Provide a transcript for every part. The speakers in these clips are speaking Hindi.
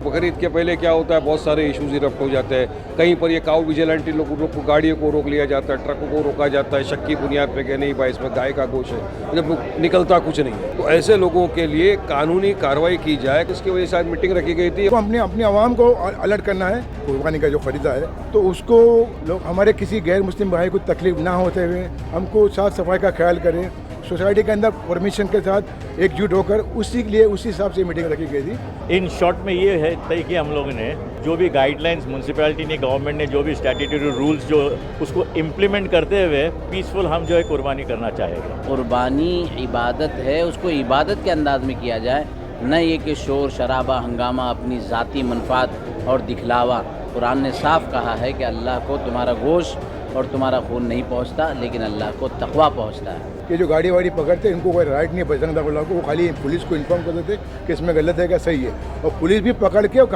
बकरीद के पहले क्या होता है, बहुत सारे इश्यूज इरप्ट हो जाते हैं। कहीं पर ये काउ विजिलेंटी लोगों को गाड़ियों को रोक लिया जाता है, ट्रकों को रोका जाता है शक की बुनियाद पे कि नहीं भाई इसमें गाय का गोश्त है, जब निकलता कुछ नहीं है। तो ऐसे लोगों के लिए कानूनी कार्रवाई की जाए, इसकी वजह से आज मीटिंग रखी गई थी। तो हमने अपनी आवाम को अलर्ट करना है, कुर्बानी का जो खरीदा है तो उसको लोग हमारे किसी गैर मुस्लिम भाई को तकलीफ ना होते हुए हमको साफ सफाई का ख्याल करें, सोसाइटी के अंदर परमिशन के साथ एकजुट होकर उसी के लिए उसी हिसाब से मीटिंग रखी गई थी। इन शॉर्ट में ये है तय कि हम लोगों ने जो भी गाइडलाइंस म्यूनसिपैलिटी ने, गवर्नमेंट ने जो भी स्टैट्यूटरी रूल्स जो उसको इम्प्लीमेंट करते हुए पीसफुल हम जो है कुर्बानी करना चाहेंगे। कुर्बानी इबादत है, उसको इबादत के अंदाज में किया जाए, न ये कि शोर शराबा हंगामा अपनी ज़ाती मनफात और दिखलावा। कुरान ने साफ कहा है कि अल्लाह को तुम्हारा गोश्त और तुम्हारा खून नहीं पहुंचता, लेकिन अल्लाह को तकवा पहुंचता है। ये जो गाड़ी वाड़ी पकड़ते हैं इनको कोई राइट नहीं है बजरंग दल को, वो खाली पुलिस को इन्फॉर्म कर देते कि इसमें गलत है क्या सही है, और पुलिस भी पकड़ के और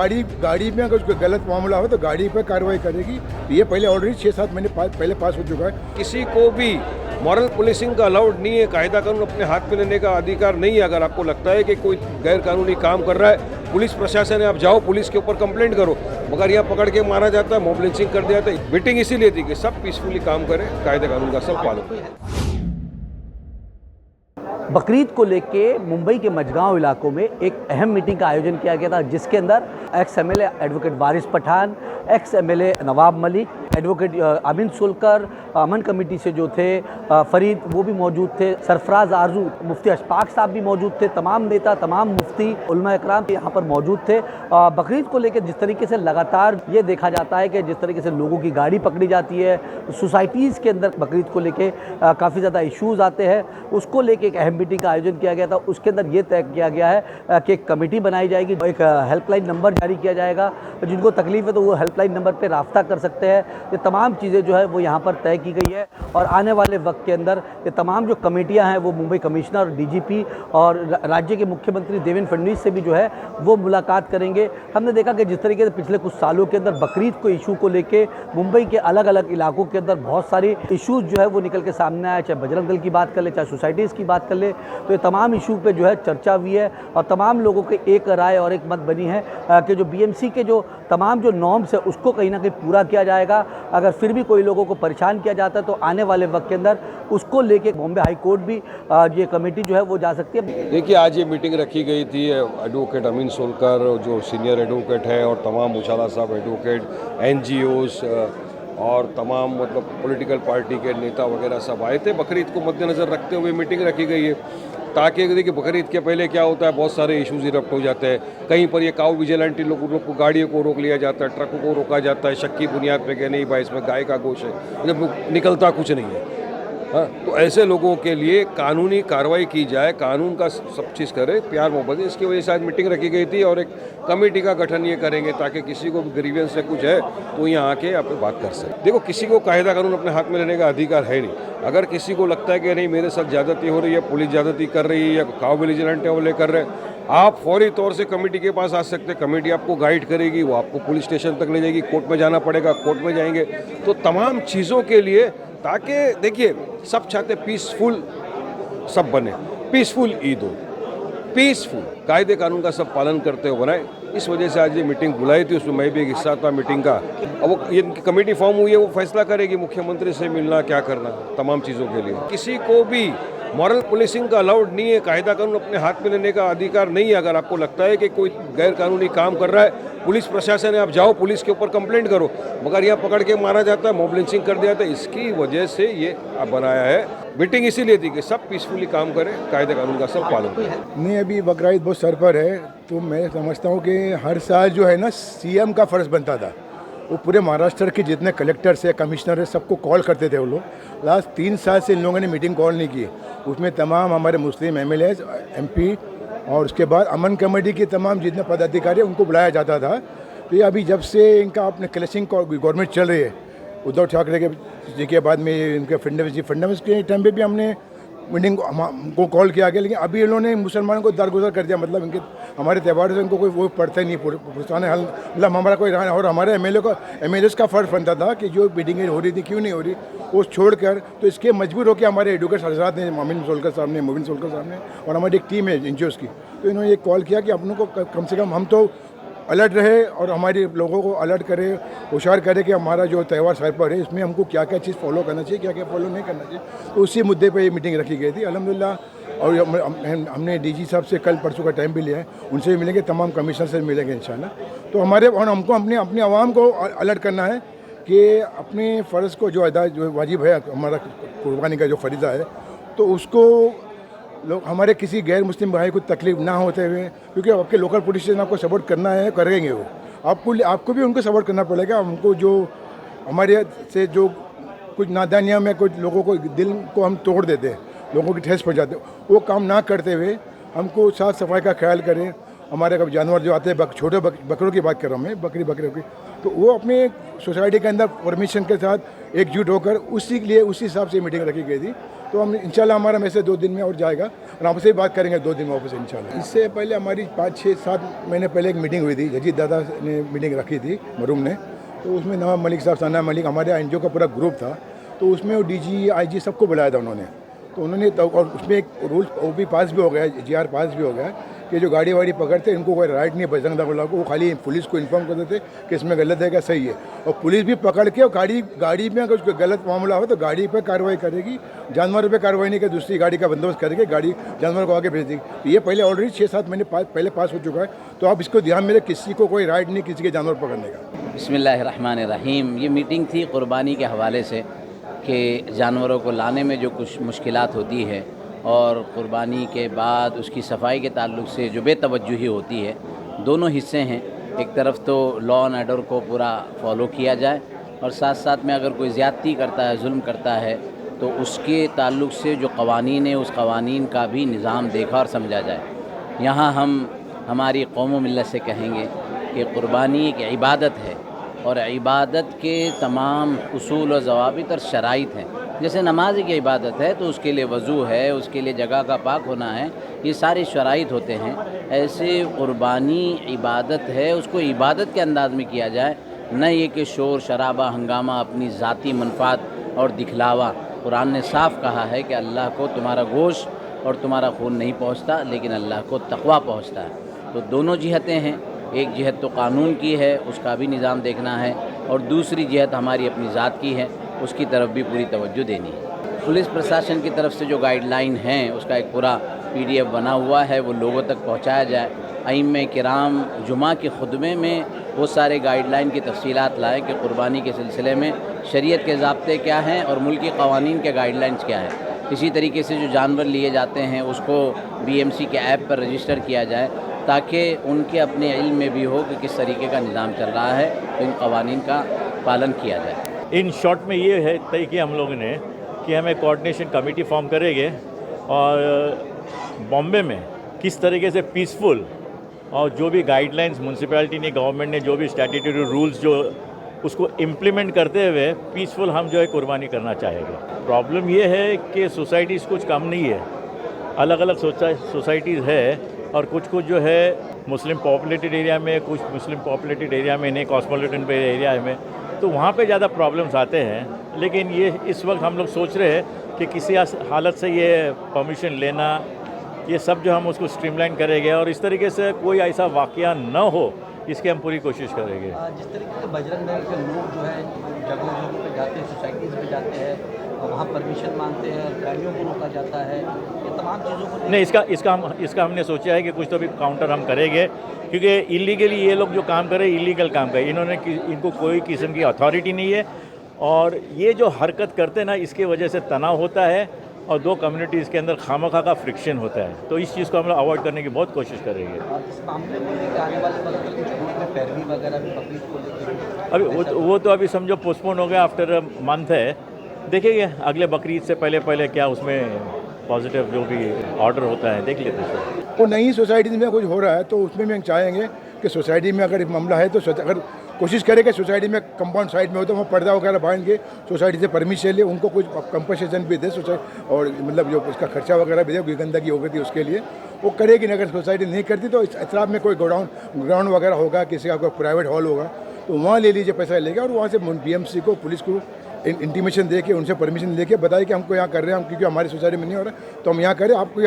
गाड़ी में अगर कोई गलत मामला हो तो गाड़ी पर कार्रवाई करेगी। ये पहले ऑलरेडी 6-7 महीने पहले पास हो चुका है। किसी को भी मॉरल पुलिसिंग का अलाउड नहीं है, कायदा कानून अपने हाथ में लेने का अधिकार नहीं है। अगर आपको लगता है कि कोई गैर कानूनी काम कर रहा है, पुलिस प्रशासन है, आप जाओ पुलिस के ऊपर कंप्लेंट करो, मगर यहाँ पकड़ के मारा जाता है, मॉब लिंचिंग कर दिया जाता है। मीटिंग इसीलिए थी कि सब पीसफुली काम करें, कायदे कानून का सब पालन करें। बकरीद को लेके मुंबई के मजगांव इलाकों में एक अहम मीटिंग का आयोजन किया गया था, जिसके अंदर एक्स एमएलए एडवोकेट वारिस Pathan, ex MLA Nawab Malik, advocate अमीन सोलकर, अमन कमेटी से जो थे फरीद वो भी मौजूद थे, सरफराज आरजू, मुफ्ती अशफाक साहब भी मौजूद थे, तमाम नेता, तमाम मुफ्ती, उलमा इकराम यहाँ पर मौजूद थे। बकरीद को लेकर जिस तरीके से लगातार ये देखा जाता है कि जिस तरीके से लोगों की गाड़ी पकड़ी जाती है, सोसाइटीज़ के अंदर बकरीद को लेके काफ़ी ज़्यादा इश्यूज़ आते हैं, उसको लेके एक अहम मीटिंग का आयोजन किया गया था। उसके अंदर ये तय किया गया है कि एक कमेटी बनाई जाएगी, एक हेल्पलाइन नंबर जारी किया जाएगा, जिनको तकलीफ है तो वो हेल्पलाइन नंबर पर राब्ता कर सकते हैं। ये तमाम चीज़ें जो है वो यहाँ पर तय की गई है, और आने वाले वक्त के अंदर ये तमाम जो कमेटियाँ हैं वो मुंबई कमिश्नर, डीजीपी और राज्य के मुख्यमंत्री देवेंद्र फडणवीस से भी जो है वो मुलाकात करेंगे। हमने देखा कि जिस तरीके से पिछले कुछ सालों के अंदर बकरीद को इशू को लेके मुंबई के अलग अलग इलाकों के अंदर बहुत सारे इशूज़ जो है वो निकल के सामने आए, चाहे बजरंग दल की बात कर ले, चाहे सोसाइटीज़ की बात कर ले, तो ये तमाम इशू पे जो है चर्चा हुई है और तमाम लोगों के एक राय और एक मत बनी है कि जो बीएमसी के जो तमाम जो नॉर्म्स है उसको कहीं ना कहीं पूरा किया जाएगा। अगर फिर भी कोई लोगों को परेशान किया जाता है तो आने वाले वक्त के अंदर उसको लेके बॉम्बे हाई कोर्ट भी ये कमेटी जो है वो जा सकती है। देखिए, आज ये मीटिंग रखी गई थी, एडवोकेट अमीन सोलकर जो सीनियर एडवोकेट है और तमाम उछाला साहब एडवोकेट, एनजीओस और तमाम मतलब पॉलिटिकल पार्टी के नेता वगैरह सब आए थे। बकरीद को मद्देनज़र रखते हुए मीटिंग रखी गई है, ताकि देखिए बकरीद के पहले क्या होता है, बहुत सारे इश्यूज इरप्ट हो जाते हैं। कहीं पर ये काउ विजिलेंटी लोगों को गाड़ियों को रोक लिया जाता है, ट्रकों को रोका जाता है शक की बुनियाद पे कि नहीं भाई इसमें गाय का गोश्त है, जब निकलता कुछ नहीं है। हाँ, तो ऐसे लोगों के लिए कानूनी कार्रवाई की जाए, कानून का सब चीज़ करे, प्यार मोहब्बत। इसकी वजह से आज मीटिंग रखी गई थी और एक कमेटी का गठन ये करेंगे ताकि किसी को भी ग्रीवेंस से कुछ है तो यहाँ आके आप बात कर सकें। देखो, किसी को कायदा कानून अपने हाथ में लेने का अधिकार है नहीं। अगर किसी को लगता है कि नहीं मेरे साथ ज़्यादती हो रही है, पुलिस ज़्यादती कर रही है या काउ विजिलेंट है वो ले कर रहे हैं, आप फौरी तौर से कमेटी के पास आ सकते हैं। कमेटी आपको गाइड करेगी, वो आपको पुलिस स्टेशन तक ले जाएगी, कोर्ट में जाना पड़ेगा, कोर्ट में जाएंगे। तो तमाम चीज़ों के लिए, ताकि देखिए सब चाहते पीसफुल सब बने, पीसफुल ईद हो, पीसफुल कायदे कानून का सब पालन करते हुए बनाए। इस वजह से आज ये मीटिंग बुलाई थी, उसमें मैं भी एक हिस्सा था मीटिंग का। अब वो ये कमेटी फॉर्म हुई है, वो फैसला करेगी मुख्यमंत्री से मिलना क्या करना तमाम चीज़ों के लिए। किसी को भी मॉरल पुलिसिंग का अलाउड नहीं है, कायदा कानून अपने हाथ में लेने का अधिकार नहीं है। अगर आपको लगता है कि कोई गैर कानूनी काम कर रहा है, पुलिस प्रशासन है, आप जाओ पुलिस के ऊपर कंप्लेंट करो, मगर यहाँ पकड़ के मारा जाता है, मॉब लिंचिंग कर दिया जाता है। इसकी वजह से ये बनाया है। मीटिंग इसीलिए थी कि सब पीसफुली काम करें, कायदे कानून का सब पालन करें। नहीं, अभी बकरीद बहुत सर पर है, तो मैं समझता हूँ कि हर साल जो है ना सीएम का फ़र्ज़ बनता था, वो पूरे महाराष्ट्र के जितने कलेक्टर्स है, कमिश्नर है, सबको कॉल करते थे वो लोग। लास्ट 3 साल से इन लोगों ने मीटिंग कॉल नहीं की। उसमें तमाम हमारे मुस्लिम एमएलए, एमपी और उसके बाद अमन कमेटी के तमाम जितने पदाधिकारी उनको बुलाया जाता था। तो ये अभी जब से इनका अपने क्लैशिंग गवर्नमेंट चल रही है, उद्धव ठाकरे के बाद में इनके फडणवीस के टाइम पे भी हमने मीटिंग को कॉल किया गया, लेकिन अभी इन्होंने मुसलमानों को दरगुजर कर दिया। मतलब इनके हमारे त्यौहार से इनको कोई वो पड़ता ही नहीं, पुराने हल मतलब हमारा कोई रहा। और हमारे एमएलए का फ़र्ज बनता था कि जो मीटिंगें हो रही थी क्यों नहीं हो रही, वो छोड़कर तो इसके मजबूर होकर हमारे एडवोकेट हजरात ने, अमीन सोलकर साहब ने, मुबिन सोलकर साहब ने और हमारी एक टीम है एनजीओस की, तो इन्होंने ये कॉल किया कि अपनों को कम से कम हम तो अलर्ट रहे और हमारे लोगों को अलर्ट करे, होशियार करे कि हमारा जो त्यौहार सर पर है इसमें हमको क्या क्या चीज़ फॉलो करना चाहिए, क्या क्या फॉलो नहीं करना चाहिए। तो उसी मुद्दे पे ये मीटिंग रखी गई थी अल्हम्दुलिल्लाह। और हमने डीजी साहब से कल परसों का टाइम भी लिया है, उनसे भी मिलेंगे, तमाम कमिश्नर से मिलेंगे इंशाल्लाह। तो हमारे और हमको अपनी आवाम को अलर्ट करना है कि अपने फ़र्ज़ को जो वाजिब है हमारा कुर्बानी का जो फरीज़ा है, तो उसको लोग हमारे किसी गैर मुस्लिम भाई को तकलीफ ना होते हुए, क्योंकि आपके लोकल पुलिस स्टेशन आपको सपोर्ट करना है, करेंगे वो आपको भी उनको सपोर्ट करना पड़ेगा। हमको जो हमारे से जो कुछ नादानियाँ में कुछ लोगों को दिल को हम तोड़ देते हैं, लोगों की ठेस पहुँचाते, वो काम ना करते हुए हमको साफ़ सफाई का ख्याल करें। हमारे कब जानवर जो आते हैं छोटे बकरों की बात कर रहा हूँ मैं, बकरियों की, तो वो अपने सोसाइटी के अंदर परमिशन के साथ एकजुट होकर उसी हिसाब से मीटिंग रखी गई थी। तो हम इंशाल्लाह हमारा मैसेज 2 दिन में और जाएगा और आपसे ही बात करेंगे 2 दिन में वापस इंशाल्लाह। इससे पहले हमारी 5-6-7 महीने पहले एक मीटिंग हुई थी, जजीद दादा ने मीटिंग रखी थी मरूम ने, तो उसमें नवाब मलिक साहब, सना मलिक, हमारे एनजीओ का पूरा ग्रुप था। तो उसमें वो डीजी आईजी सबको बुलाया था उन्होंने। तो उन्होंने और उसमें एक रूल वो भी पास भी हो गया, जीआर पास भी हो गया कि जो गाड़ी वाड़ी पकड़ते इनको कोई राइट नहीं है बजरंग दल को, वो खाली पुलिस को इन्फॉर्म कर देते कि इसमें गलत है क्या सही है, और पुलिस भी पकड़ के गाड़ी में अगर कोई गलत मामला हो तो गाड़ी पर कार्रवाई करेगी, जानवरों पे कार्रवाई नहीं कर दूसरी गाड़ी का बंदोबस्त करेगी, गाड़ी जानवर को आगे भेज देगी। तो ये पहले ऑलरेडी 6-7 महीने पहले पास हो चुका है। तो आप इसको ध्यान में रखें, किसी को कोई राइट नहीं किसी के जानवर पकड़ने का। बिस्मिल्लाहिर्रहमानिर्रहीम। ये मीटिंग थी कुर्बानी के हवाले से कि जानवरों को लाने में जो कुछ मुश्किलात होती है और क़ुरबानी के बाद उसकी सफाई के ताल्लुक़ से जो बेतवज्जुही होती है, दोनों हिस्से हैं। एक तरफ तो लॉ एंड ऑर्डर को पूरा फॉलो किया जाए और साथ साथ में अगर कोई ज़्यादती करता है, जुल्म करता है, तो उसके ताल्लुक़ से जो क़वानीन है उस क़वानीन का भी निज़ाम देखा और समझा जाए। यहाँ हम हमारी कौम व मिल्लत से कहेंगे कि क़ुरबानी एक इबादत है और इबादत के तमाम उसूल और ज़वाबित और शराइत हैं। जैसे नमाज की इबादत है तो उसके लिए वज़ू है, उसके लिए जगह का पाक होना है, ये सारे शराइत होते हैं। ऐसे क़ुरबानी इबादत है, उसको इबादत के अंदाज़ में किया जाए, न ये कि शोर शराबा हंगामा, अपनी ज़ाती मनफ़ात और दिखलावा। कुरान ने साफ़ कहा है कि अल्लाह को तुम्हारा गोश्त और तुम्हारा खून नहीं पहुँचता, लेकिन अल्लाह को तक़वा पहुँचता है। तो दोनों जिहतें हैं, एक जिहत तो कानून की है, उसका भी निज़ाम देखना है, और दूसरी जिहत हमारी अपनी ज़ात की है, उसकी तरफ भी पूरी तवज्जो देनी है। पुलिस प्रशासन की तरफ से जो गाइडलाइन हैं उसका एक पूरा PDF बना हुआ है, वो लोगों तक पहुंचाया जाए। अइम्मे किराम जुमा के खुतबे में वो सारे गाइडलाइन की तफसीलात लाएँ कि क़ुरबानी के सिलसिले में शरीयत के ज़ाब्ते क्या हैं और मुल्की क़वानीन के गाइडलाइंस क्या हैं। इसी तरीके से जो जानवर लिए जाते हैं उसको BMC के ऐप पर रजिस्टर किया जाए, ताकि उनके अपने इल्म में भी हो कि किस तरीके का निज़ाम चल रहा है, तो इन क़वानीन का पालन किया जाए। इन शॉर्ट में ये है तय किया हम लोगों ने कि हमें कोऑर्डिनेशन कमेटी फॉर्म करेंगे और बॉम्बे में किस तरीके से पीसफुल और जो भी गाइडलाइंस म्यूनसिपैलिटी ने, गवर्नमेंट ने जो भी स्टैट्यूटरी रूल्स जो उसको इम्प्लीमेंट करते हुए पीसफुल हम जो है कुर्बानी करना चाहेंगे। प्रॉब्लम ये है कि सोसाइटीज़ कुछ कम नहीं है, अलग अलग सोसाइटीज़ है और कुछ जो है मुस्लिम पॉपुलेटेड एरिया में, कुछ मुस्लिम पॉपुलेटेड एरिया में नहीं, कॉस्मोपॉलिटन एरिया में, तो वहाँ पे ज़्यादा प्रॉब्लम्स आते हैं। लेकिन ये इस वक्त हम लोग सोच रहे हैं कि किसी हालत से ये परमिशन लेना, ये सब जो हम उसको स्ट्रीमलाइन करेंगे और इस तरीके से कोई ऐसा वाक़या न हो, इसकी हम पूरी कोशिश करेंगे। जिस तरीके से बजरंग दल के लोग जो है जगह पे जाते हैं, सोसाइटीज़ में जाते हैं, वहाँ परमिशन मांगते हैं, गाड़ियों को रोका जाता है, ये तमाम चीज़ों को नहीं, इसका हमने सोचा है कि कुछ तो भी काउंटर हम करेंगे, क्योंकि इलीगली ये लोग जो काम कर रहे हैं इलीगल काम कर, इनको कोई किस्म की अथॉरिटी नहीं है और ये जो हरकत करते हैं ना, इसके वजह से तनाव होता है और दो कम्युनिटीज़ के अंदर खामखा का फ्रिक्शन होता है। तो इस चीज़ को हम लोग अवॉइड करने की बहुत कोशिश करेंगे। इस मामले को लेकर आने वाले वक्त में कुछ कोर्ट में पैरवी वगैरह भी बकरीद को लेकर अभी वो तो अभी समझो पोस्टपोन हो गया, आफ्टर मंथ है, देखेंगे अगले बकरीद से पहले क्या उसमें पॉजिटिव जो भी ऑर्डर होता है देख लेते हैं। वो नई सोसाइटीज़ में कुछ हो रहा है तो उसमें भी हम चाहेंगे कि सोसाइटी में अगर मामला है तो अगर कोशिश करें कि सोसाइटी में कंपाउंड साइड में हो तो वहाँ पर्दा वगैरह बांध के सोसाइटी से परमिशन ले, उनको कुछ कंपनसेशन भी दे सोसाइटी, और मतलब जो उसका खर्चा वगैरह भी दे, गंदगी हो गई थी उसके लिए वो करेगी। अगर सोसाइटी नहीं करती तो इस अतराफ में कोई ग्राउंड वगैरह होगा, किसी का कोई प्राइवेट हॉल होगा तो वहाँ ले लीजिए, पैसा लेगा और वहाँ से BMC को, पुलिस को इंटीमेशन दे के, उनसे परमिशन लेके बताइए कि हमको यहाँ कर रहे हैं, हम क्योंकि हमारी सोसाइटी में नहीं हो रहा तो हम यहाँ करें, आपको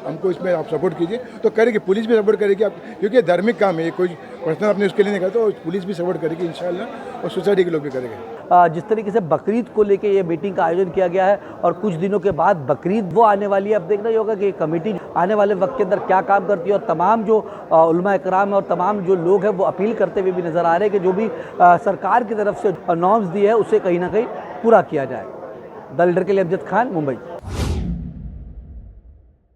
हमको इसमें आप सपोर्ट कीजिए तो करेगी, पुलिस भी सपोर्ट करेगी आप, क्योंकि धार्मिक काम है, कोई पर्सनल अपने उसके लिए नहीं करता, तो पुलिस भी सपोर्ट करेगी इंशाल्लाह और सोसाइटी के लोग भी करेंगे। जिस तरीके से बकरीद को लेके ये मीटिंग का आयोजन किया गया है और कुछ दिनों के बाद बकरीद वो आने वाली है, अब देखना ही होगा कि कमेटी आने वाले वक्त के अंदर क्या काम करती है। और तमाम जो उलमा इकराम और तमाम जो लोग हैं वो अपील करते हुए भी नज़र आ रहे हैं कि जो भी सरकार की तरफ से नॉर्म्स दी है उसे कहीं ना कहीं पूरा किया जाए। द लीडर के लिए अमजद खान, मुंबई।